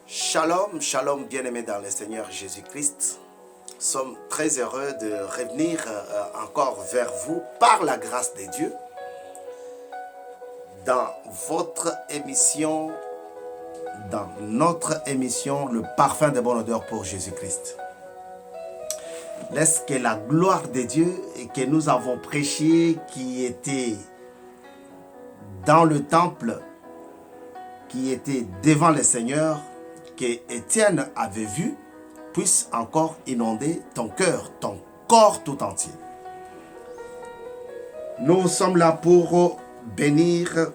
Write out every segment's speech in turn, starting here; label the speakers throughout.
Speaker 1: Shalom, shalom bien-aimés dans le Seigneur Jésus-Christ. Nous sommes très heureux de revenir encore vers vous par la grâce de Dieu dans notre émission, le parfum de bonne odeur pour Jésus-Christ. Laisse que la gloire de Dieu et que nous avons prêché, qui était dans le temple, qui était devant le Seigneur, que Étienne avait vu, puisse encore inonder ton cœur, ton corps tout entier. Nous sommes là pour bénir,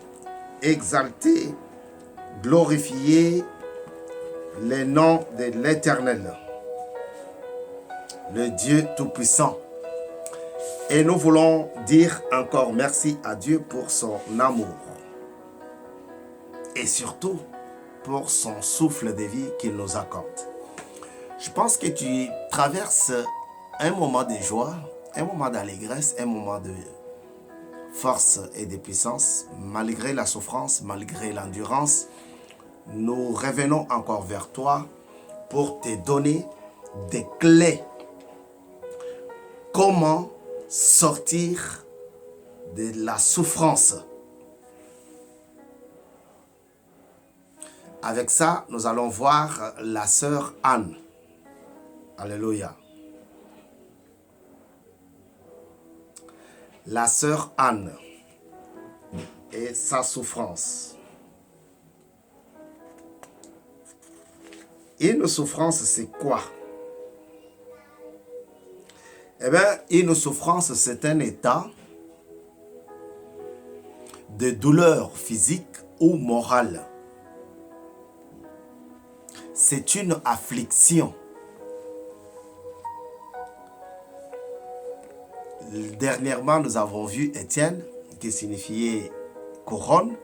Speaker 1: exalter, glorifier le nom de l'Éternel, le Dieu Tout-Puissant. Et nous voulons dire encore merci à Dieu pour son amour. Et surtout, pour son souffle de vie qu'il nous accorde. Je pense que tu traverses un moment de joie, un moment d'allégresse, un moment de force et de puissance, malgré la souffrance, malgré l'endurance. Nous revenons encore vers toi pour te donner des clés. Comment sortir de la souffrance. Avec ça, nous allons voir la sœur Anne. Alléluia. La sœur Anne et sa souffrance. Une souffrance, c'est quoi? Eh bien, une souffrance, c'est un état de douleur physique ou morale. C'est une affliction. Dernièrement, nous avons vu Étienne, qui signifiait couronne.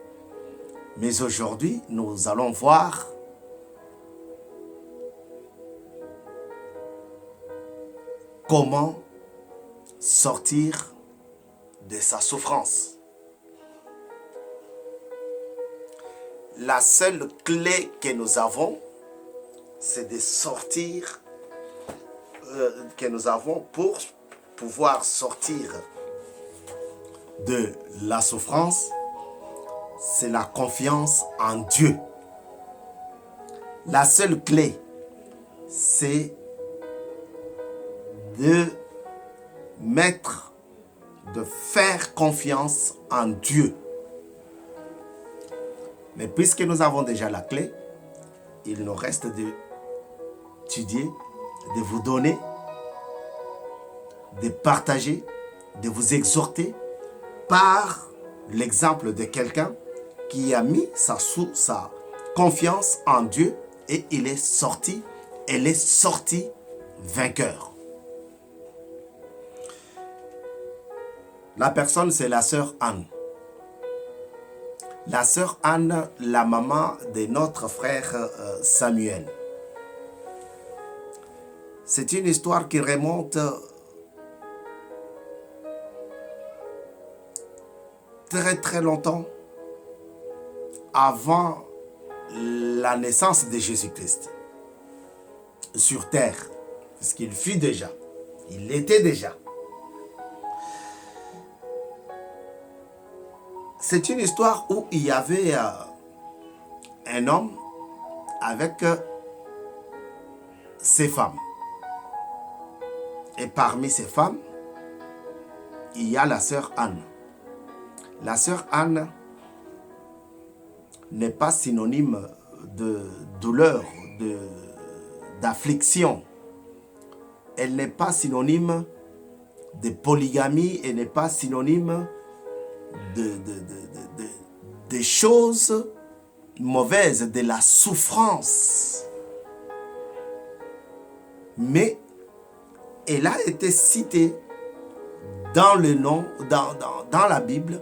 Speaker 1: Mais aujourd'hui, nous allons voir comment sortir de sa souffrance. La seule clé que nous avons, c'est de sortir, que nous avons pour pouvoir sortir de la souffrance, c'est la confiance en Dieu. La seule clé, c'est de faire confiance en Dieu. Mais puisque nous avons déjà la clé, il nous reste d'étudier, de vous donner, de partager, de vous exhorter par l'exemple de quelqu'un qui a mis sa confiance en Dieu et elle est sorti vainqueur. La personne, c'est la sœur Anne. La sœur Anne, la maman de notre frère Samuel. C'est une histoire qui remonte très très longtemps avant la naissance de Jésus-Christ sur terre, parce qu'il fut déjà, il l'était déjà. C'est une histoire où il y avait un homme avec ses femmes. Et parmi ces femmes, il y a la sœur Anne. La sœur Anne n'est pas synonyme de douleur, d'affliction. Elle n'est pas synonyme de polygamie, elle n'est pas synonyme de choses mauvaises, de la souffrance. Mais elle a été citée dans le nom, dans la Bible,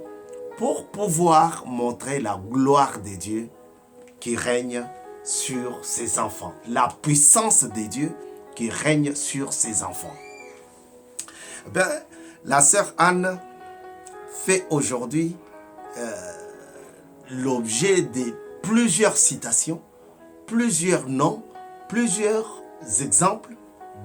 Speaker 1: pour pouvoir montrer la gloire de Dieu qui règne sur ses enfants. La puissance de Dieu qui règne sur ses enfants. Ben, la sœur Anne fait aujourd'hui l'objet de plusieurs citations plusieurs noms, plusieurs exemples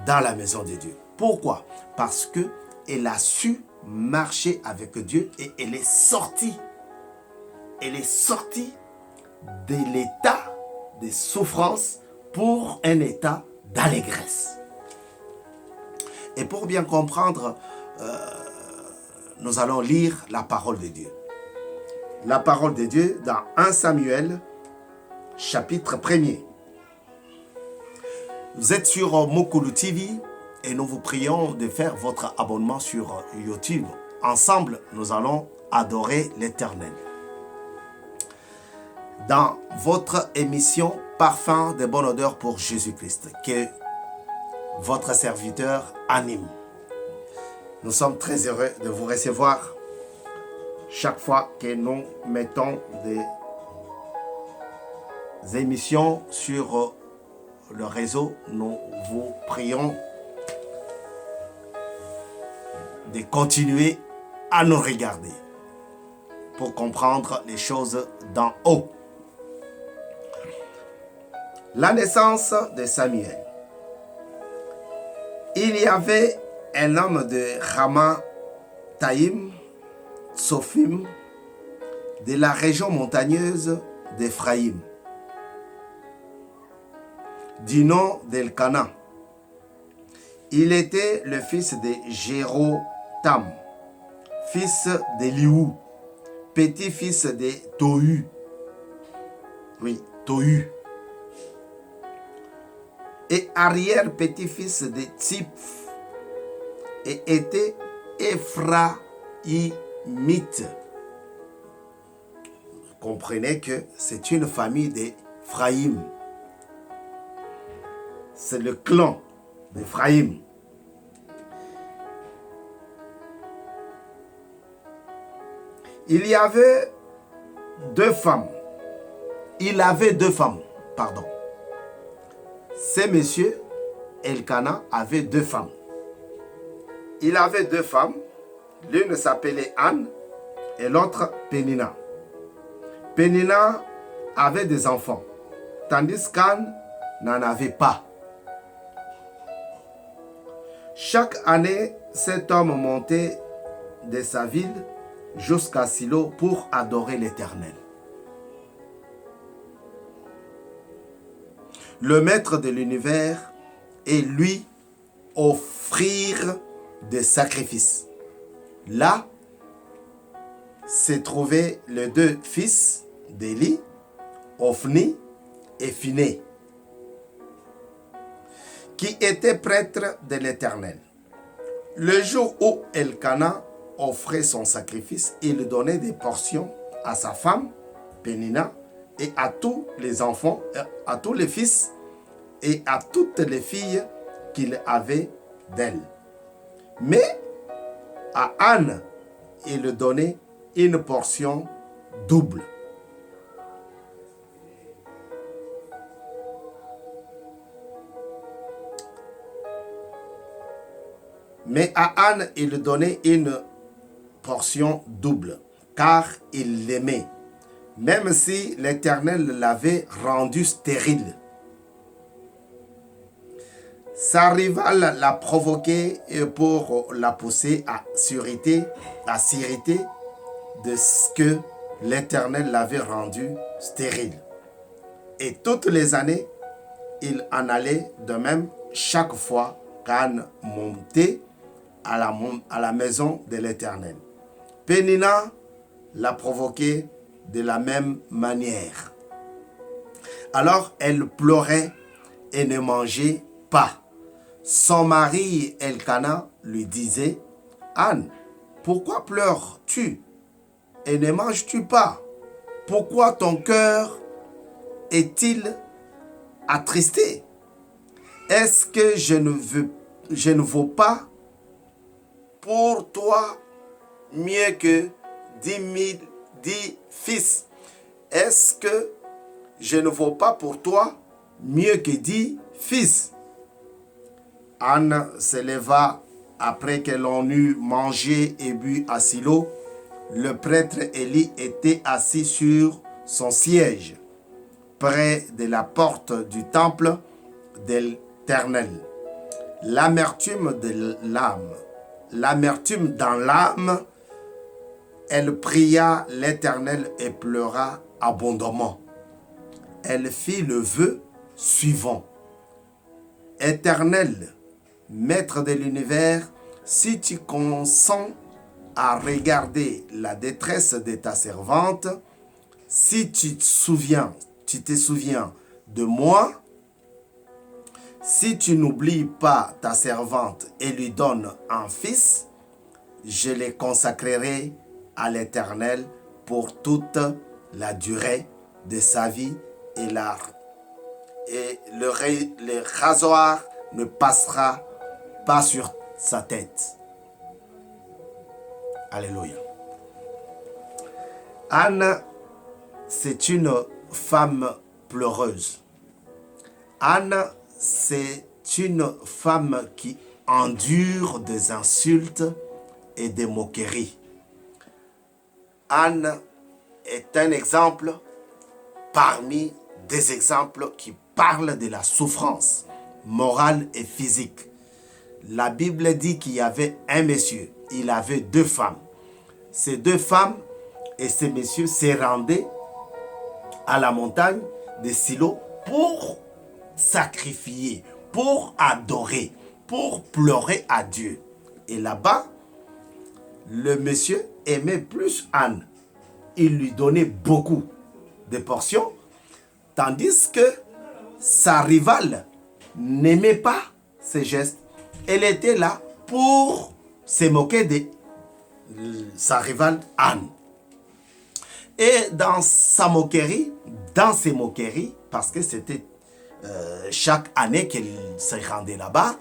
Speaker 1: dans la maison de Dieu. Pourquoi? Parce qu'elle a su marcher avec Dieu et elle est sortie. Elle est sortie de l'état de souffrance pour un état d'allégresse. Et pour bien comprendre, nous allons lire la parole de Dieu. La parole de Dieu dans 1 Samuel, chapitre 1er. Vous êtes sur Mokulu TV et nous vous prions de faire votre abonnement sur YouTube. Ensemble, nous allons adorer l'Éternel. Dans votre émission Parfum de bonne odeur pour Jésus-Christ, que votre serviteur anime. Nous sommes très heureux de vous recevoir chaque fois que nous mettons des émissions sur le réseau. Nous vous prions de continuer à nous regarder pour comprendre les choses d'en haut. La naissance de Samuel. Il y avait un homme de Ramathaïm, Tsophim, de la région montagneuse d'Éphraïm, du nom d'Elkana. Il était le fils de Jérotam, fils d'Eliou, petit-fils de Tohu. Oui, Tohu. Et arrière-petit-fils de Tsiph, et était Éphraïmite. Comprenez que c'est une famille d'Éphraïm. C'est le clan d'Éphraïm. Il y avait deux femmes. Il avait deux femmes, pardon. Ces messieurs, Elkana, avait deux femmes. Il avait deux femmes. L'une s'appelait Anne et l'autre Pénina. Pénina avait des enfants, tandis qu'Anne n'en avait pas. Chaque année, cet homme montait de sa ville jusqu'à Silo pour adorer l'Éternel. Le maître de l'univers et lui offrir des sacrifices. Là se trouvaient les deux fils d'Élie, Ophni et Phiné, qui étaient prêtres de l'Éternel. Le jour où Elkana offrait son sacrifice, il donnait des portions à sa femme, Pénina, et à tous les enfants, à tous les fils et à toutes les filles qu'il avait d'elle. Mais à Anne, il donnait une portion double. Mais à Anne, il donnait une portion double, car il l'aimait, même si l'Éternel l'avait rendue stérile. Sa rivale l'a provoqué pour la pousser à s'irriter de ce que l'Éternel l'avait rendue stérile. Et toutes les années, il en allait de même chaque fois qu'Anne montait à la maison de l'Éternel. Pénina l'a provoqué de la même manière. Alors elle pleurait et ne mangeait pas. Son mari Elkana lui disait: Anne, pourquoi pleures-tu et ne manges-tu pas? Pourquoi ton cœur est-il attristé? Est-ce que je ne vaux pas pour toi mieux que 10 fils? Est-ce que je ne vaux pas pour toi mieux que 10 fils? Anne se leva après que l'on eut mangé et bu à Silo. Le prêtre Élie était assis sur son siège. près de la porte du temple de l'Éternel. L'amertume de l'âme, l'amertume dans l'âme, elle pria l'Éternel et pleura abondamment. Elle fit le vœu suivant. Éternel, Maître de l'univers, si tu consens à regarder la détresse de ta servante, si tu te souviens de moi, si tu n'oublies pas ta servante et lui donnes un fils, je les consacrerai à l'Éternel pour toute la durée de sa vie et le rasoir ne passera pas sur sa tête. Alléluia. Anne, c'est une femme pleureuse. Anne, c'est une femme qui endure des insultes et des moqueries. Anne est un exemple parmi des exemples qui parlent de la souffrance morale et physique. La Bible dit qu'il y avait un monsieur, il avait 2 femmes. Ces 2 femmes et ces messieurs se rendaient à la montagne de Silo pour sacrifier, pour adorer, pour pleurer à Dieu. Et là-bas, le monsieur aimait plus Anne. Il lui donnait beaucoup de portions, tandis que sa rivale n'aimait pas ses gestes. Elle était là pour se moquer de sa rivale Anne. Et dans ses moqueries, parce que c'était chaque année qu'elle se rendait là-bas,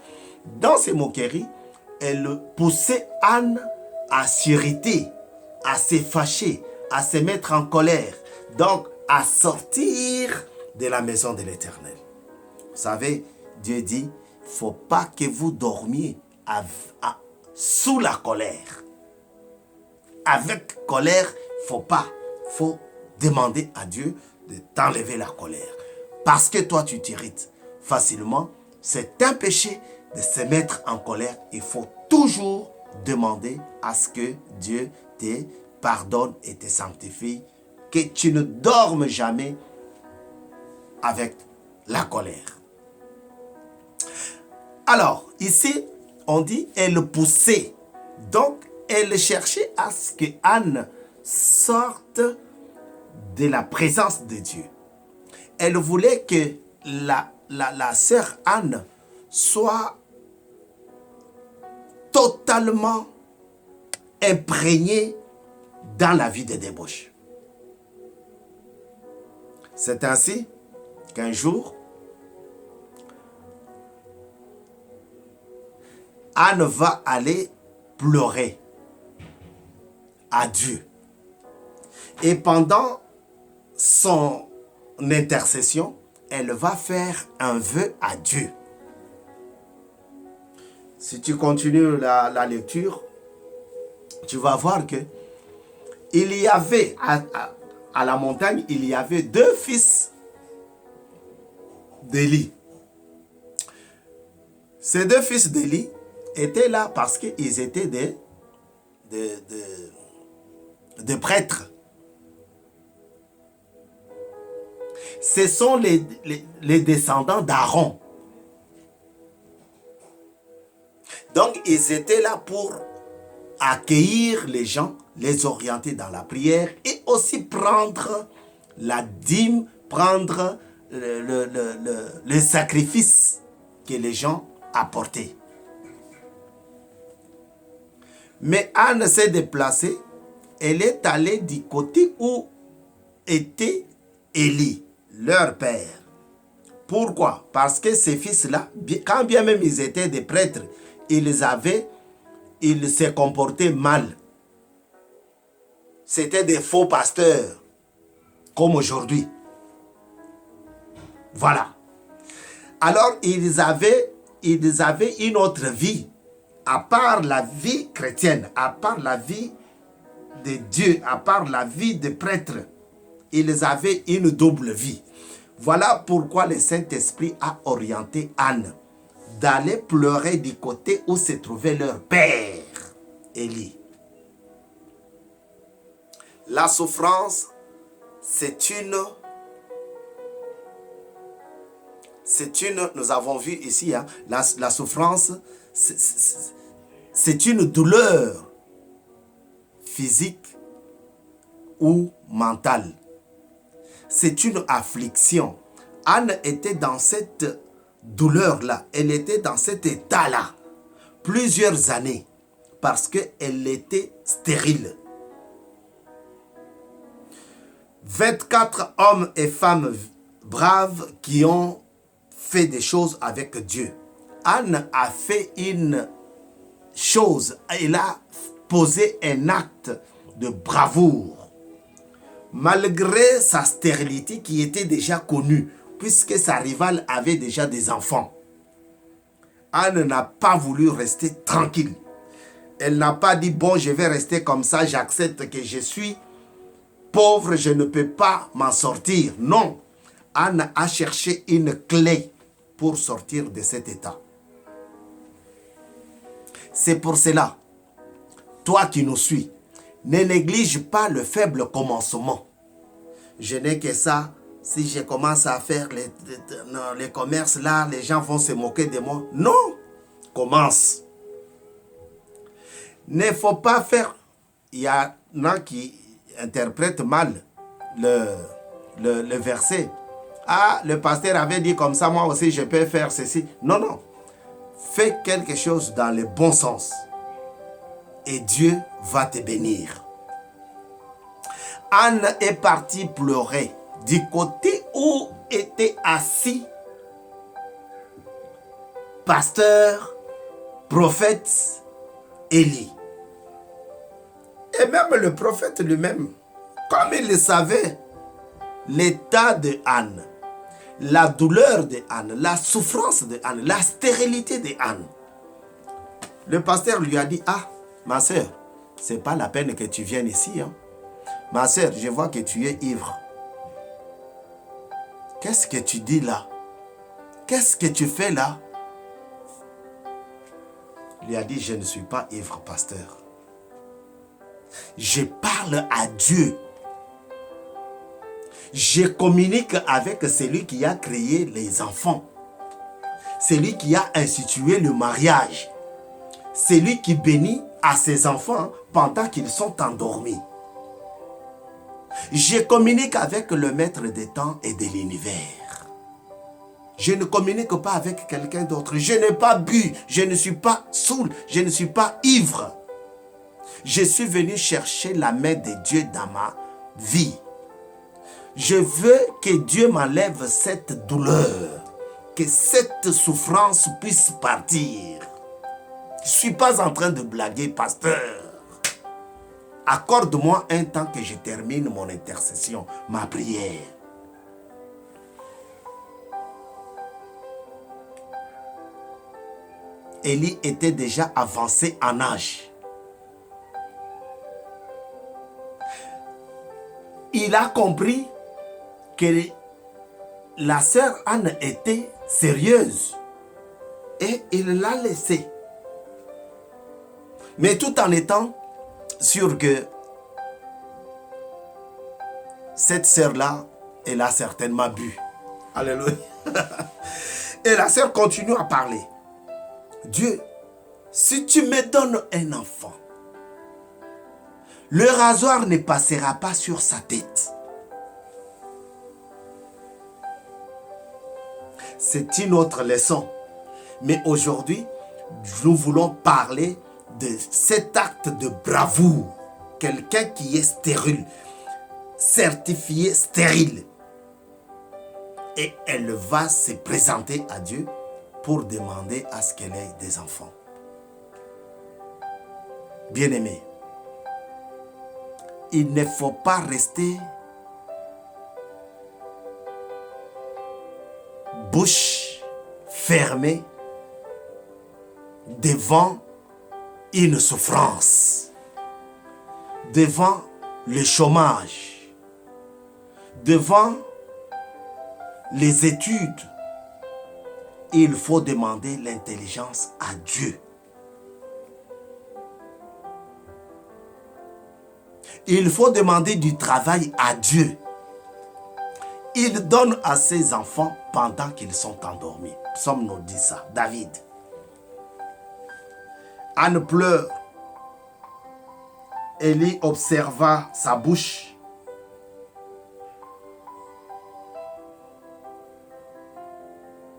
Speaker 1: dans ses moqueries, elle poussait Anne à s'irriter, à se fâcher, à se mettre en colère, donc à sortir de la maison de l'Éternel. Vous savez, Dieu dit, il ne faut pas que vous dormiez sous la colère. Avec colère, il ne faut pas. Il faut demander à Dieu de t'enlever la colère. Parce que toi, tu t'irrites facilement. C'est un péché de se mettre en colère. Il faut toujours demander à ce que Dieu te pardonne et te sanctifie. Que tu ne dormes jamais avec la colère. Alors, ici, on dit, elle poussait. Donc, elle cherchait à ce que Anne sorte de la présence de Dieu. Elle voulait que la sœur Anne soit totalement imprégnée dans la vie de débauche. C'est ainsi qu'un jour, Anne va aller pleurer à Dieu. Et pendant son intercession, elle va faire un vœu à Dieu. Si tu continues la lecture, tu vas voir que il y avait à la montagne, il y avait 2 fils d'Élie. Ces 2 fils d'Élie étaient là parce qu'ils étaient des prêtres. Ce sont les descendants d'Aaron. Donc, ils étaient là pour accueillir les gens, les orienter dans la prière et aussi prendre la dîme, prendre le sacrifice que les gens apportaient. Mais Anne s'est déplacée. Elle est allée du côté où était Élie, leur père. Pourquoi? Parce que ces fils-là, quand bien même ils étaient des prêtres, ils se comportaient mal. C'était des faux pasteurs, comme aujourd'hui. Voilà. Alors, ils avaient une autre vie, à part la vie chrétienne, à part la vie de Dieu, à part la vie de prêtres. Ils avaient une double vie. Voilà pourquoi le Saint-Esprit a orienté Anne d'aller pleurer du côté où se trouvait leur père, Élie. La souffrance, nous avons vu ici, hein, la souffrance, c'est une douleur physique ou mentale. C'est une affliction. Anne était dans cette douleur-là. Elle était dans cet état-là plusieurs années parce qu'elle était stérile. 24 hommes et femmes braves qui ont fait des choses avec Dieu. Anne a fait une chose. Elle a posé un acte de bravoure. Malgré sa stérilité qui était déjà connue, puisque sa rivale avait déjà des enfants. Anne n'a pas voulu rester tranquille. Elle n'a pas dit, bon, je vais rester comme ça, j'accepte que je suis pauvre, je ne peux pas m'en sortir. Non, Anne a cherché une clé pour sortir de cet état. C'est pour cela, toi qui nous suis, ne néglige pas le faible commencement. Je n'ai que ça. Si je commence à faire les commerces là, les gens vont se moquer de moi. Non, commence. Ne faut pas faire. Il y en a qui interprètent mal le verset. Ah, le pasteur avait dit comme ça, moi aussi je peux faire ceci. Non, non. Fais quelque chose dans le bon sens. Et Dieu va te bénir. Anne est partie pleurer du côté où était assis pasteur, prophète Élie. Et même le prophète lui-même, comme il le savait, l'état de Anne, la douleur de Anne, la souffrance de Anne, la stérilité de Anne. Le pasteur lui a dit, ah, ma soeur, c'est pas la peine que tu viennes ici. Hein. Ma soeur, je vois que tu es ivre. Qu'est-ce que tu dis là? Qu'est-ce que tu fais là? Il lui a dit, je ne suis pas ivre, pasteur. Je parle à Dieu. Je communique avec celui qui a créé les enfants. Celui qui a institué le mariage. Celui qui bénit à ses enfants pendant qu'ils sont endormis. Je communique avec le maître des temps et de l'univers. Je ne communique pas avec quelqu'un d'autre. Je n'ai pas bu. Je ne suis pas saoul. Je ne suis pas ivre. Je suis venu chercher la main de Dieu dans ma vie. Je veux que Dieu m'enlève cette douleur. Que cette souffrance puisse partir. Je ne suis pas en train de blaguer, pasteur. Accorde-moi un temps que je termine mon intercession, ma prière. Élie était déjà avancé en âge. Il a compris que la sœur Anne était sérieuse et il l'a laissée. Mais tout en étant sûr que cette sœur-là, elle a certainement bu. Alléluia. Et la sœur continue à parler. Dieu, si tu me donnes un enfant, le rasoir ne passera pas sur sa tête. C'est une autre leçon. Mais aujourd'hui, nous voulons parler de cet acte de bravoure. Quelqu'un qui est stérile, certifié stérile. Et elle va se présenter à Dieu pour demander à ce qu'elle ait des enfants. Bien-aimés, il ne faut pas rester bouche fermée devant une souffrance, devant le chômage, devant les études, il faut demander l'intelligence à Dieu. Il faut demander du travail à Dieu. Il donne à ses enfants pendant qu'ils sont endormis. Psaume nous dit ça, David. Anne pleure. Élie observa sa bouche.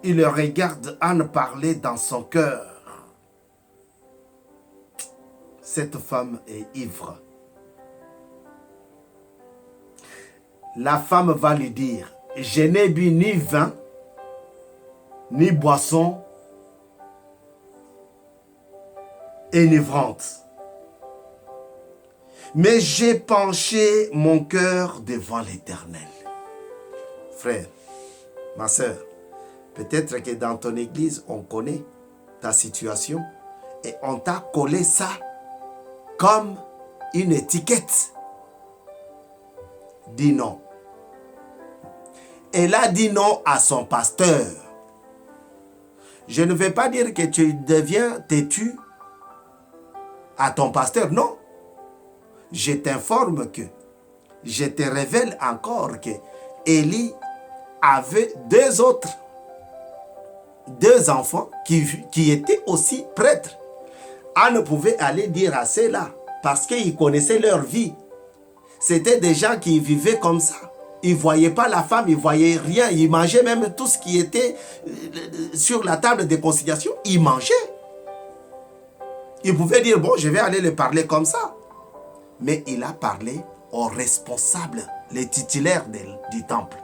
Speaker 1: Il regarde Anne parler dans son cœur. Cette femme est ivre. La femme va lui dire, je n'ai bu ni vin, ni boisson enivrante. Mais j'ai penché mon cœur devant l'Éternel. Frère, ma soeur, peut-être que dans ton église, on connaît ta situation et on t'a collé ça comme une étiquette. Dis non. Elle a dit non à son pasteur. Je ne vais pas dire que tu deviens têtu à ton pasteur, non. Je t'informe que, je te révèle encore que Élie avait deux enfants qui étaient aussi prêtres. Anne pouvait aller dire à ceux-là parce qu'ils connaissaient leur vie. C'était des gens qui vivaient comme ça. Ils ne voyaient pas la femme, ils ne voyaient rien. Ils mangeaient même tout ce qui était sur la table de conciliation. Ils mangeaient. Ils pouvaient dire, bon, je vais aller le parler comme ça. Mais il a parlé aux responsables, les titulaires du temple.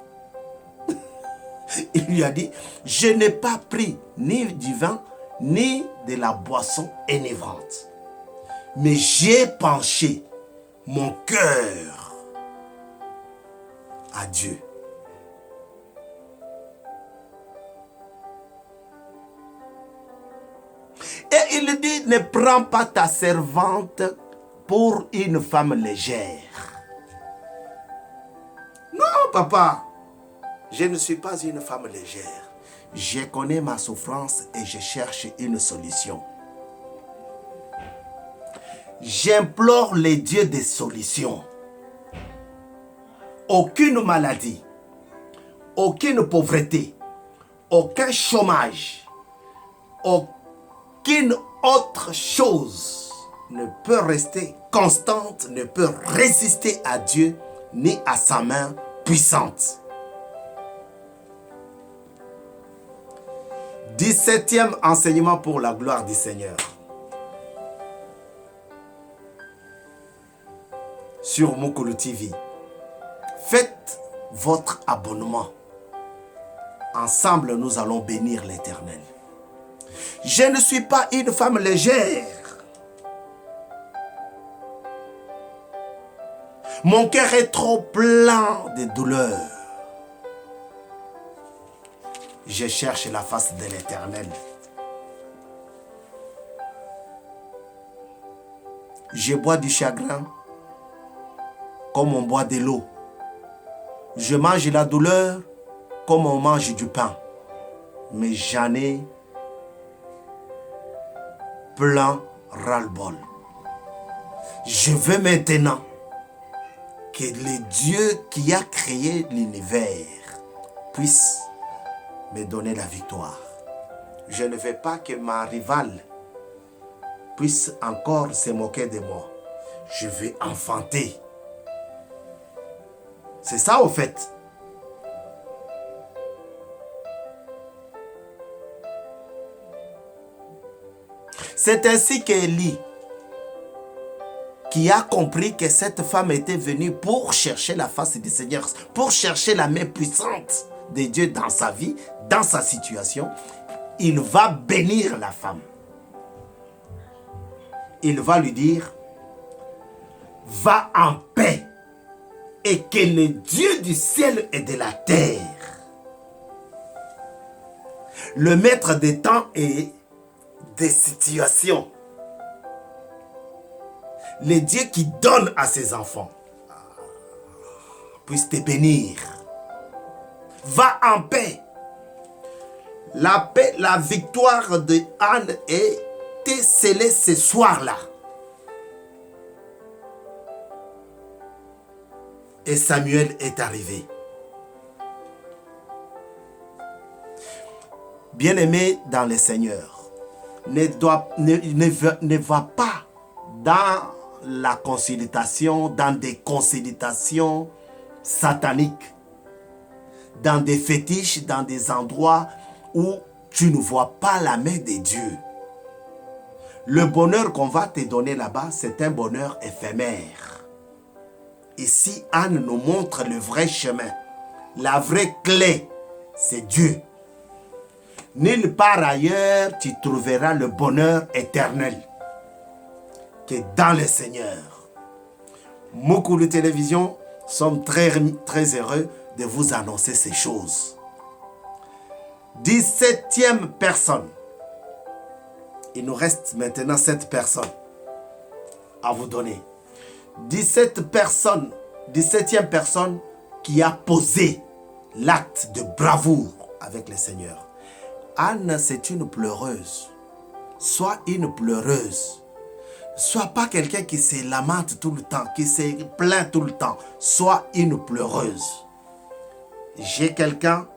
Speaker 1: Il lui a dit, je n'ai pas pris ni du vin, ni de la boisson enivrante. Mais j'ai penché mon cœur à Dieu. Et il dit, ne prends pas ta servante pour une femme légère. Non, papa, je ne suis pas une femme légère. Je connais ma souffrance et je cherche une solution. J'implore les dieux des solutions. Aucune maladie, aucune pauvreté, aucun chômage, aucune autre chose ne peut rester constante, ne peut résister à Dieu ni à sa main puissante. 17e enseignement pour la gloire du Seigneur. Sur Mukulu TV. Faites votre abonnement. Ensemble, nous allons bénir l'Éternel. Je ne suis pas une femme légère. Mon cœur est trop plein de douleur. Je cherche la face de l'Éternel. Je bois du chagrin comme on boit de l'eau. Je mange la douleur comme on mange du pain. Mais j'en ai plein ras-le-bol. Je veux maintenant que le Dieu qui a créé l'univers puisse me donner la victoire. Je ne veux pas que ma rivale puisse encore se moquer de moi. Je vais enfanter. C'est ça au fait. C'est ainsi qu'Élie, qui a compris que cette femme était venue pour chercher la face du Seigneur, pour chercher la main puissante de Dieu dans sa vie, dans sa situation, il va bénir la femme. Il va lui dire, va en paix et que le Dieu du ciel et de la terre, le maître des temps et des situations, le Dieu qui donne à ses enfants, puisse te bénir. Va en paix. La paix, la victoire de Anne était scellée ce soir-là. Et Samuel est arrivé. Bien-aimé dans le Seigneur, ne va pas dans la consultation, dans des consultations sataniques, dans des fétiches, dans des endroits où tu ne vois pas la main de Dieu. Le bonheur qu'on va te donner là-bas, c'est un bonheur éphémère. Ici, Anne nous montre le vrai chemin. La vraie clé, c'est Dieu. Nulle part ailleurs, tu trouveras le bonheur éternel que dans le Seigneur. Mukulu Télévision sommes très heureux de vous annoncer ces choses. 17e personne. Il nous reste maintenant 7 personnes à vous donner. 17 personnes, 17e personne qui a posé l'acte de bravoure avec le Seigneur. Anne, c'est une pleureuse. Sois une pleureuse. Sois pas quelqu'un qui se lamente tout le temps, qui se plaint tout le temps. Sois une pleureuse. J'ai quelqu'un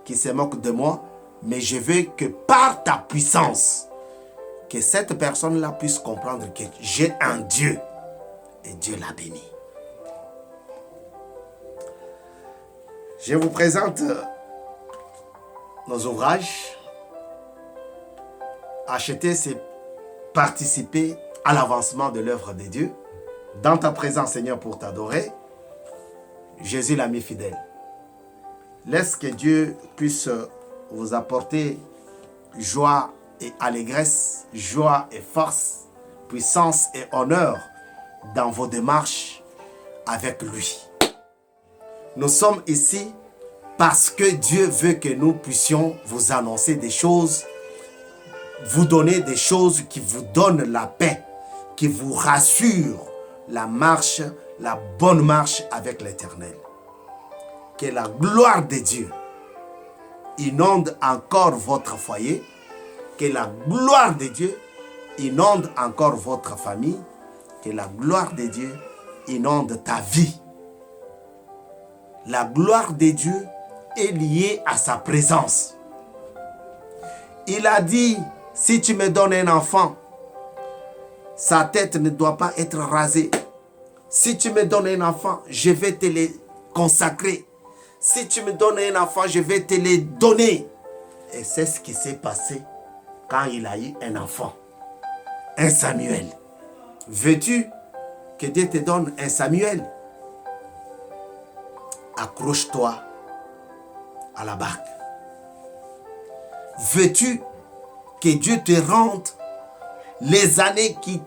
Speaker 1: qui se moque de moi, mais je veux que par ta puissance, que cette personne-là puisse comprendre que j'ai un Dieu et Dieu l'a béni. Je vous présente nos ouvrages. Acheter, c'est participer à l'avancement de l'œuvre de Dieu. Dans ta présence, Seigneur, pour t'adorer. Jésus l'ami fidèle. Laisse que Dieu puisse vous apporter joie et allégresse, joie et force, puissance et honneur dans vos démarches avec lui. Nous sommes ici parce que Dieu veut que nous puissions vous annoncer des choses, vous donner des choses qui vous donnent la paix, qui vous rassurent la marche, la bonne marche avec l'Éternel. Que la gloire de Dieu inonde encore votre foyer, que la gloire de Dieu inonde encore votre famille, que la gloire de Dieu inonde ta vie. La gloire de Dieu est liée à sa présence. Il a dit, si tu me donnes un enfant, sa tête ne doit pas être rasée. Si tu me donnes un enfant, je vais te le consacrer. Si tu me donnes un enfant, je vais te le donner. Et c'est ce qui s'est passé quand il a eu un enfant. Un Samuel. Veux-tu que Dieu te donne un Samuel? Accroche-toi à la barque. Veux-tu que Dieu te rende les années qui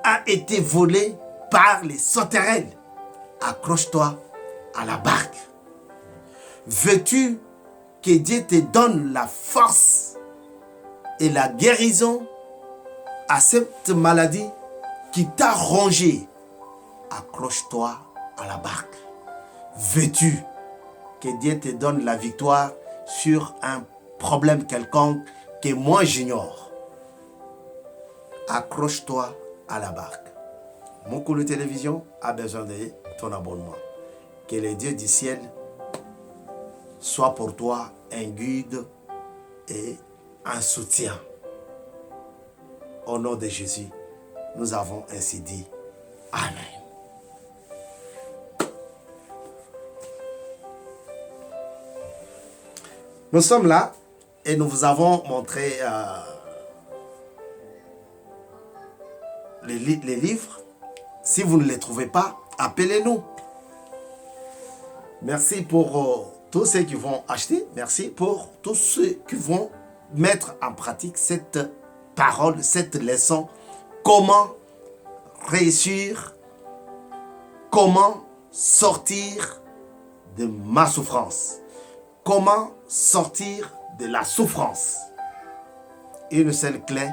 Speaker 1: ont été volées par les sauterelles? Accroche-toi à la barque. Veux-tu que Dieu te donne la force et la guérison à cette maladie qui t'a rongé? Accroche-toi à la barque. Veux-tu que Dieu te donne la victoire sur un problème quelconque que moi j'ignore? Accroche-toi à la barque. Mukulu Télévision a besoin de ton abonnement. Que le Dieu du ciel soit pour toi un guide et un soutien. Au nom de Jésus, nous avons ainsi dit Amen. Nous sommes là et nous vous avons montré les livres. Si vous ne les trouvez pas, appelez-nous. Merci pour tous ceux qui vont acheter. Merci pour tous ceux qui vont mettre en pratique cette parole, cette leçon. Comment réussir, comment sortir de ma souffrance. Comment sortir de la souffrance. Une seule clé,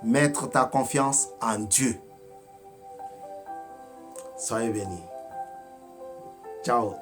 Speaker 1: mettre ta confiance en Dieu. Soyez bénis. Ciao.